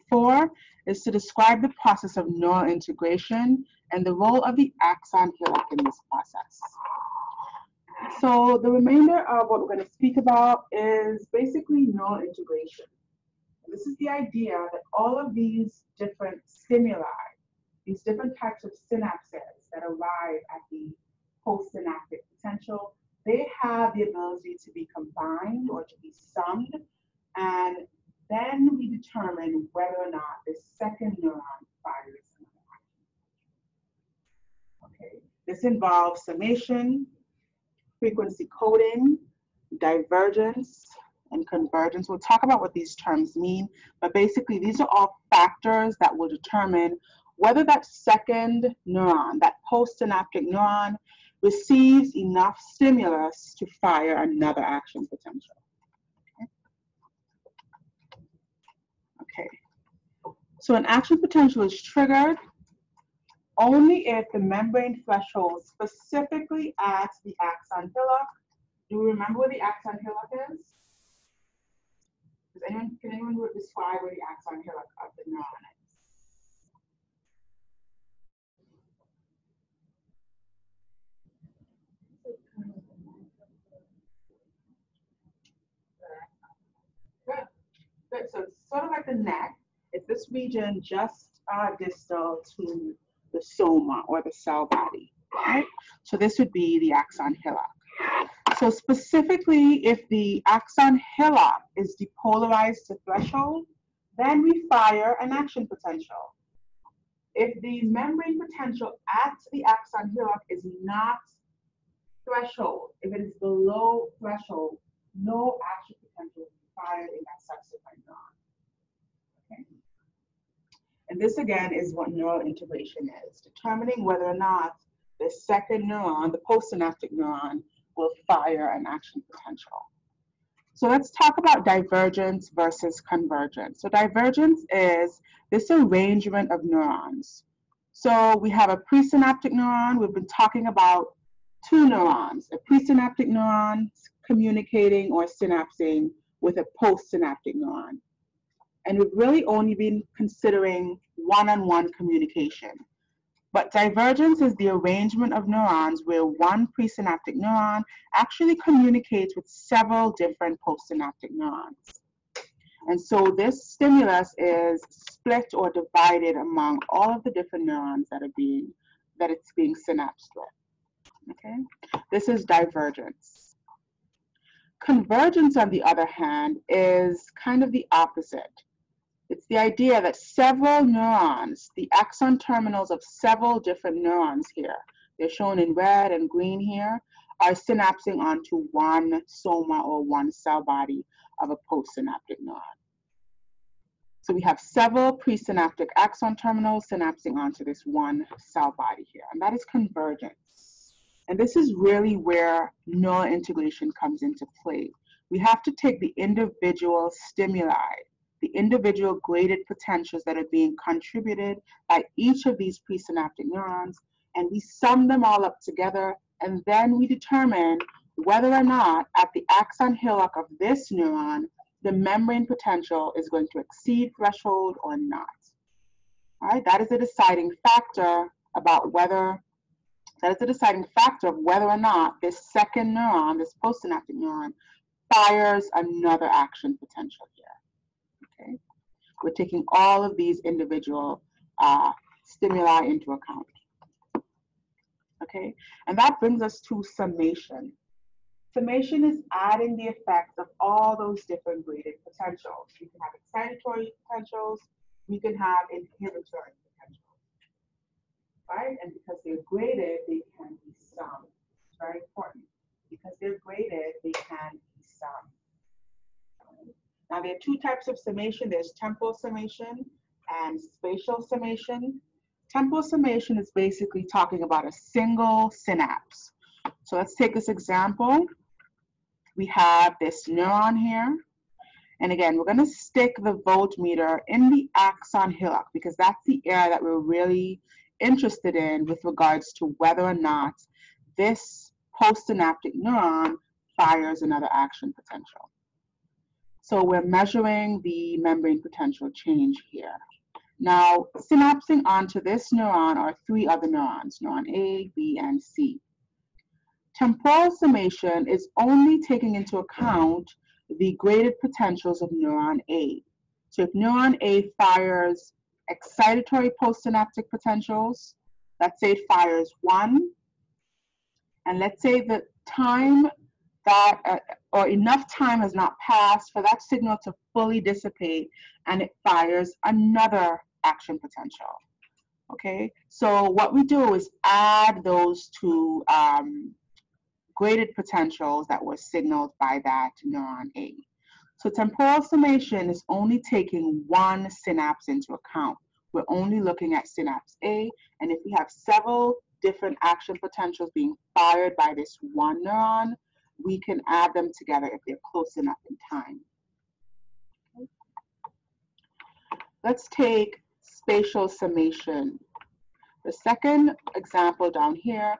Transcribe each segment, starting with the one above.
4 is to describe the process of neural integration and the role of the axon hillock in this process. So the remainder of what we're going to speak about is basically neural integration. This is the idea that all of these different stimuli, these different types of synapses that arrive at the postsynaptic potential, they have the ability to be combined or to be summed, and then we determine whether or not this second neuron fires another action. Okay. This involves summation, frequency coding, divergence, and convergence. We'll talk about what these terms mean, but basically these are all factors that will determine whether that second neuron, that postsynaptic neuron, receives enough stimulus to fire another action potential. Okay. So an action potential is triggered only if the membrane threshold specifically at the axon hillock. Do you remember where the axon hillock is? Can anyone describe where the axon hillock of the neuron is? Good. Good. So it's sort of like the neck. It's this region just distal to the soma or the cell body. Right? So this would be the axon hillock. So specifically, if the axon hillock is depolarized to threshold, then we fire an action potential. If the membrane potential at the axon hillock is not threshold, if it is below threshold, no action potential will be fired in that subsequent neuron. Okay? And this again is what neural integration is, determining whether or not the second neuron, the postsynaptic neuron, will fire an action potential. So let's talk about divergence versus convergence. So divergence is this arrangement of neurons. So we have a presynaptic neuron. We've been talking about two neurons, a presynaptic neuron communicating or synapsing with a postsynaptic neuron. And we've really only been considering one-on-one communication. But divergence is the arrangement of neurons where one presynaptic neuron actually communicates with several different postsynaptic neurons. And so this stimulus is split or divided among all of the different neurons that it's being synapsed with. Okay? This is divergence. Convergence, on the other hand, is kind of the opposite. It's the idea that several neurons, the axon terminals of several different neurons here, they're shown in red and green here, are synapsing onto one soma or one cell body of a postsynaptic neuron. So we have several presynaptic axon terminals synapsing onto this one cell body here, and that is convergence. And this is really where neural integration comes into play. We have to take the individual stimuli, the individual graded potentials that are being contributed by each of these presynaptic neurons, and we sum them all up together, and then we determine whether or not at the axon hillock of this neuron, the membrane potential is going to exceed threshold or not. All right, that is the deciding factor about whether, that is the deciding factor of whether or not this second neuron, this postsynaptic neuron, fires another action potential here. Okay. We're taking all of these individual stimuli into account. Okay, and that brings us to summation. Summation is adding the effects of all those different graded potentials. We can have excitatory potentials, we can have inhibitory potentials, right? And because they're graded, they can be summed. It's very important. Because they're graded, they can be summed. Now, there are two types of summation. There's temporal summation and spatial summation. Temporal summation is basically talking about a single synapse. So let's take this example. We have this neuron here. And again, we're going to stick the voltmeter in the axon hillock because that's the area that we're really interested in with regards to whether or not this postsynaptic neuron fires another action potential. So we're measuring the membrane potential change here. Now, synapsing onto this neuron are 3 other neurons, neuron A, B, and C. Temporal summation is only taking into account the graded potentials of neuron A. So if neuron A fires excitatory postsynaptic potentials, let's say it fires 1, and let's say the time that, or enough time has not passed for that signal to fully dissipate, and it fires another action potential. Okay, so what we do is add those two graded potentials that were signaled by that neuron A. So temporal summation is only taking one synapse into account. We're only looking at synapse A, and if we have several different action potentials being fired by this one neuron, we can add them together if they're close enough in time. Let's take spatial summation. The second example down here,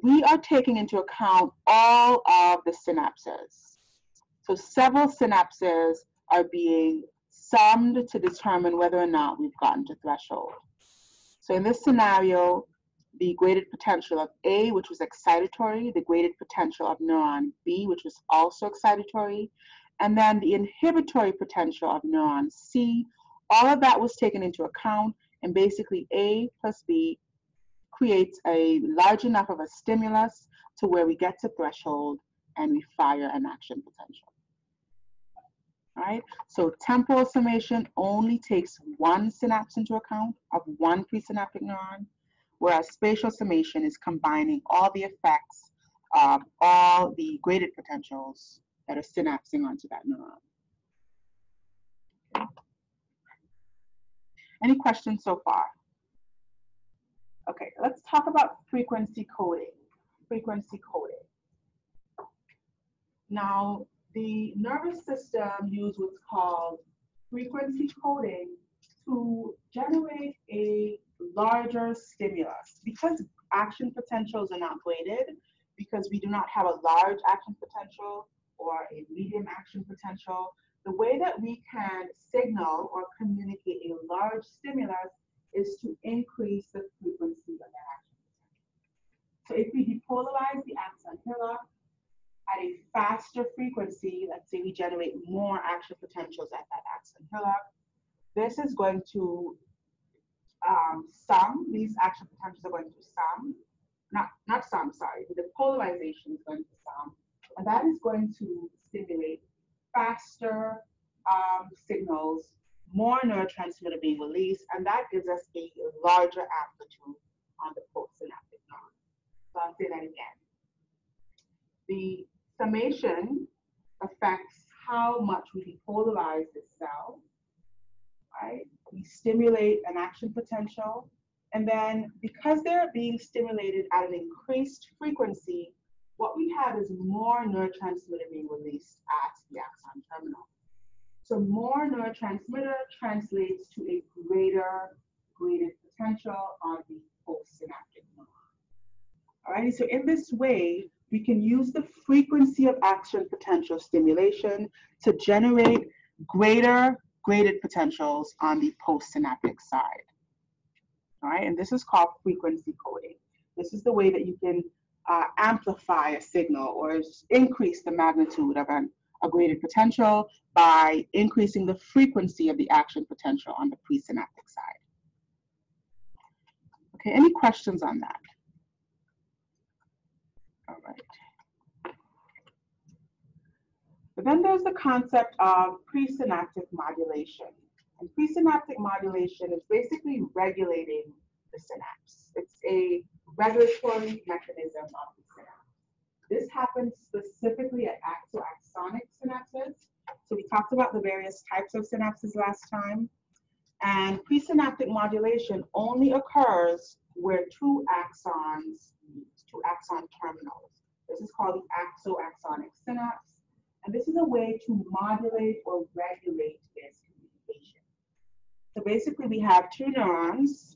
we are taking into account all of the synapses. So several synapses are being summed to determine whether or not we've gotten to threshold. So in this scenario, the graded potential of A, which was excitatory, the graded potential of neuron B, which was also excitatory, and then the inhibitory potential of neuron C, all of that was taken into account, and basically A plus B creates a large enough of a stimulus to where we get to threshold and we fire an action potential. All right, so temporal summation only takes one synapse into account of one presynaptic neuron, whereas spatial summation is combining all the effects of all the graded potentials that are synapsing onto that neuron. Okay. Any questions so far? Okay, let's talk about frequency coding. Frequency coding. Now, the nervous system uses what's called frequency coding to generate a larger stimulus. Because action potentials are not graded, because we do not have a large action potential or a medium action potential, the way that we can signal or communicate a large stimulus is to increase the frequency of that action potential. So if we depolarize the axon hillock at a faster frequency, let's say we generate more action potentials at that axon hillock, this is going to sum, these action potentials are going to sum, the polarization is going to sum, and that is going to stimulate faster signals, more neurotransmitter being released, and that gives us a larger amplitude on the postsynaptic neuron. So I'll say that again. The summation affects how much we depolarize the cell, right? We stimulate an action potential, and then because they're being stimulated at an increased frequency, what we have is more neurotransmitter being released at the axon terminal. So more neurotransmitter translates to a greater graded potential on the postsynaptic neuron. All right, so in this way, we can use the frequency of action potential stimulation to generate greater graded potentials on the postsynaptic side. All right, and this is called frequency coding. This is the way that you can amplify a signal or increase the magnitude of a graded potential by increasing the frequency of the action potential on the presynaptic side. Okay, any questions on that? All right. But then there's the concept of presynaptic modulation. And presynaptic modulation is basically regulating the synapse. It's a regulatory mechanism of the synapse. This happens specifically at axo-axonic synapses. So we talked about the various types of synapses last time. And presynaptic modulation only occurs where two axons meet, two axon terminals. This is called the axo-axonic synapse. And this is a way to modulate or regulate this communication. So basically we have two neurons,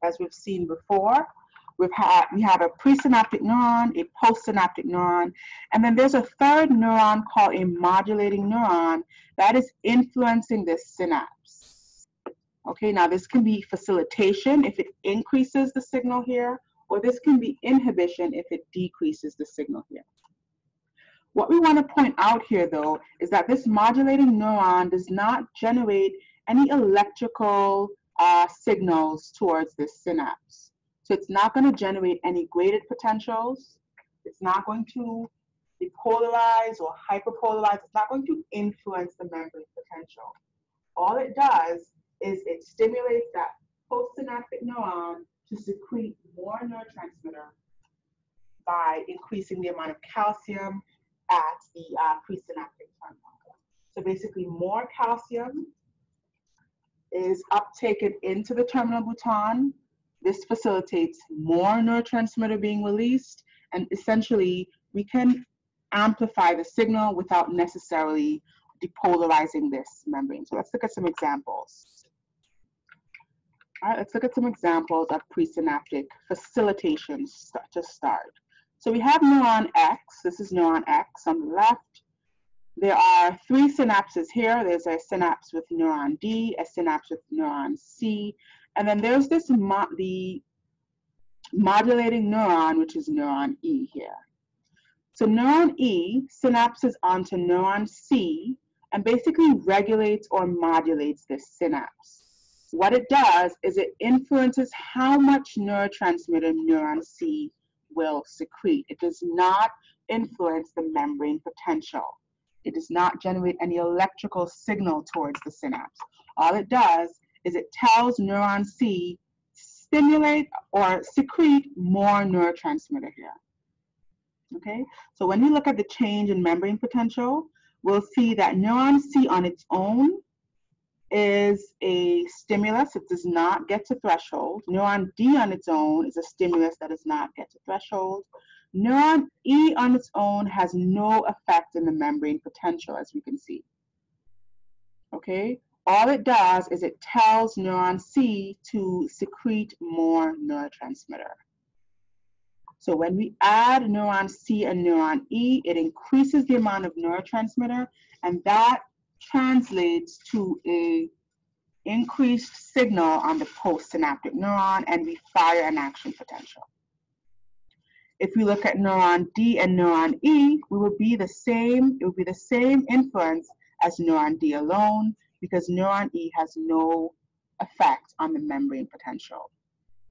as we've seen before. we have a presynaptic neuron, a postsynaptic neuron, and then there's a third neuron called a modulating neuron that is influencing this synapse. Okay, now this can be facilitation if it increases the signal here, or this can be inhibition if it decreases the signal here. What we want to point out here, though, is that this modulating neuron does not generate any electrical signals towards this synapse. So it's not going to generate any graded potentials. It's not going to depolarize or hyperpolarize. It's not going to influence the membrane potential. All it does is it stimulates that postsynaptic neuron to secrete more neurotransmitter by increasing the amount of calcium at the presynaptic terminal. So basically more calcium is uptaken into the terminal bouton. This facilitates more neurotransmitter being released, and essentially we can amplify the signal without necessarily depolarizing this membrane. So let's look at some examples. All right, let's look at some examples of presynaptic facilitation to start. So we have neuron X. This is neuron X on the left. There are 3 synapses here. There's a synapse with neuron D, a synapse with neuron C, and then there's this the modulating neuron, which is neuron E here. So neuron E synapses onto neuron C and basically regulates or modulates this synapse. What it does is it influences how much neurotransmitter neuron C will secrete. It does not influence the membrane potential. It does not generate any electrical signal towards the synapse. All it does is it tells neuron C, stimulate or secrete more neurotransmitter here. Okay, so when you look at the change in membrane potential, we'll see that neuron C on its own is a stimulus. It does not get to threshold. Neuron D on its own is a stimulus that does not get to threshold. Neuron E on its own has no effect in the membrane potential, as we can see. Okay, all it does is it tells neuron C to secrete more neurotransmitter. So when we add neuron C and neuron E, it increases the amount of neurotransmitter, and that translates to a increased signal on the postsynaptic neuron, and we fire an action potential. If we look at neuron D and neuron E, it will be the same influence as neuron D alone, because neuron E has no effect on the membrane potential.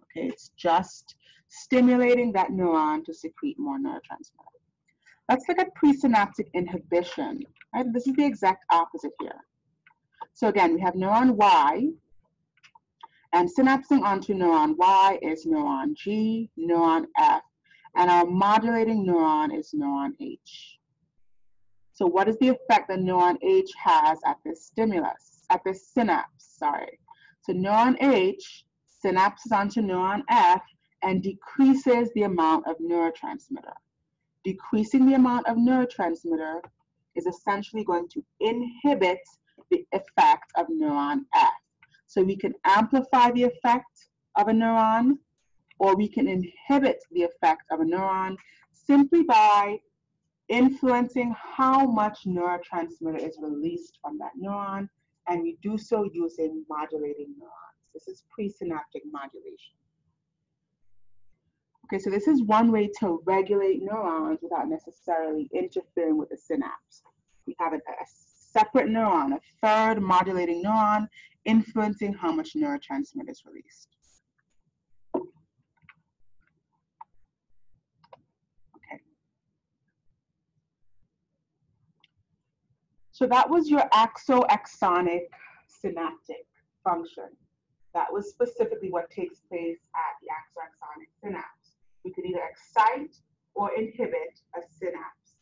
Okay, it's just stimulating that neuron to secrete more neurotransmitter. Let's look at presynaptic inhibition. Right? This is the exact opposite here. So again, we have neuron Y, and synapsing onto neuron Y is neuron G, neuron F, and our modulating neuron is neuron H. So what is the effect that neuron H has at this stimulus, at this synapse, sorry. So neuron H synapses onto neuron F and decreases the amount of neurotransmitter. Decreasing the amount of neurotransmitter is essentially going to inhibit the effect of neuron F. So we can amplify the effect of a neuron, or we can inhibit the effect of a neuron simply by influencing how much neurotransmitter is released from that neuron, and we do so using modulating neurons. This is presynaptic modulation. Okay, so this is one way to regulate neurons without necessarily interfering with the synapse. We have a separate neuron, a third modulating neuron, influencing how much neurotransmitter is released. Okay. So that was your axoaxonic synaptic function. That was specifically what takes place at the axoaxonic synapse. We could either excite or inhibit a synapse.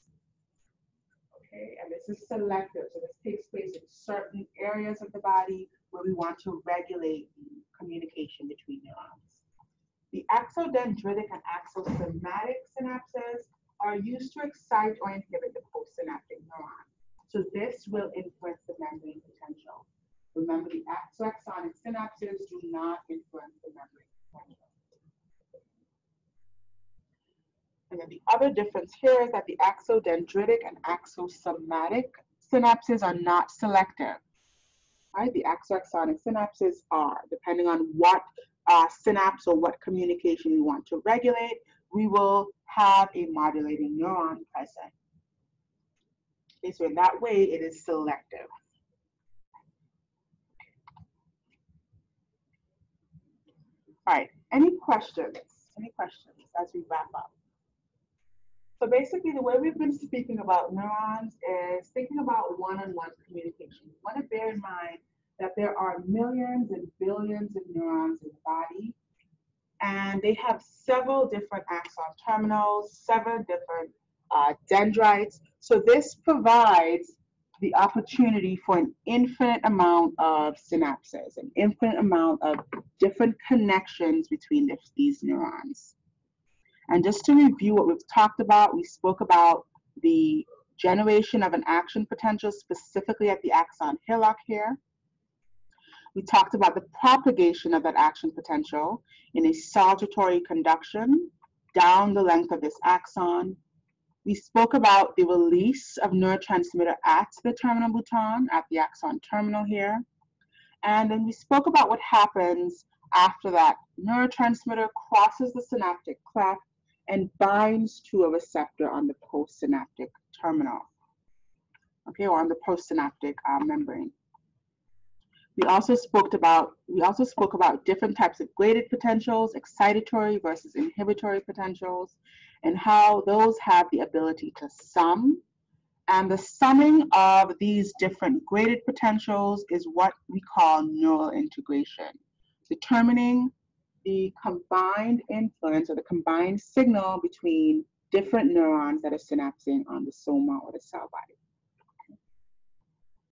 Okay, and this is selective, so this takes place in certain areas of the body where we want to regulate the communication between neurons. The axodendritic and axosomatic synapses are used to excite or inhibit the postsynaptic neuron. So this will influence the membrane potential. Remember, the axoaxonic synapses do not influence the membrane potential. And then the other difference here is that the axodendritic and axosomatic synapses are not selective. Right? The axoaxonic synapses are, depending on what synapse or what communication we want to regulate, we will have a modulating neuron present. Okay, so in that way, it is selective. All right, any questions? Any questions as we wrap up? So basically, the way we've been speaking about neurons is thinking about one-on-one communication. You want to bear in mind that there are millions and billions of neurons in the body, and they have several different axon terminals, several different dendrites. So this provides the opportunity for an infinite amount of synapses, an infinite amount of different connections between these neurons. And just to review what we've talked about, we spoke about the generation of an action potential specifically at the axon hillock here. We talked about the propagation of that action potential in a saltatory conduction down the length of this axon. We spoke about the release of neurotransmitter at the terminal bouton, at the axon terminal here. And then we spoke about what happens after that neurotransmitter crosses the synaptic cleft and binds to a receptor on the postsynaptic terminal, okay, or on the postsynaptic membrane. We also spoke about different types of graded potentials, excitatory versus inhibitory potentials, and how those have the ability to sum. And the summing of these different graded potentials is what we call neural integration, determining the combined influence or the combined signal between different neurons that are synapsing on the soma or the cell body.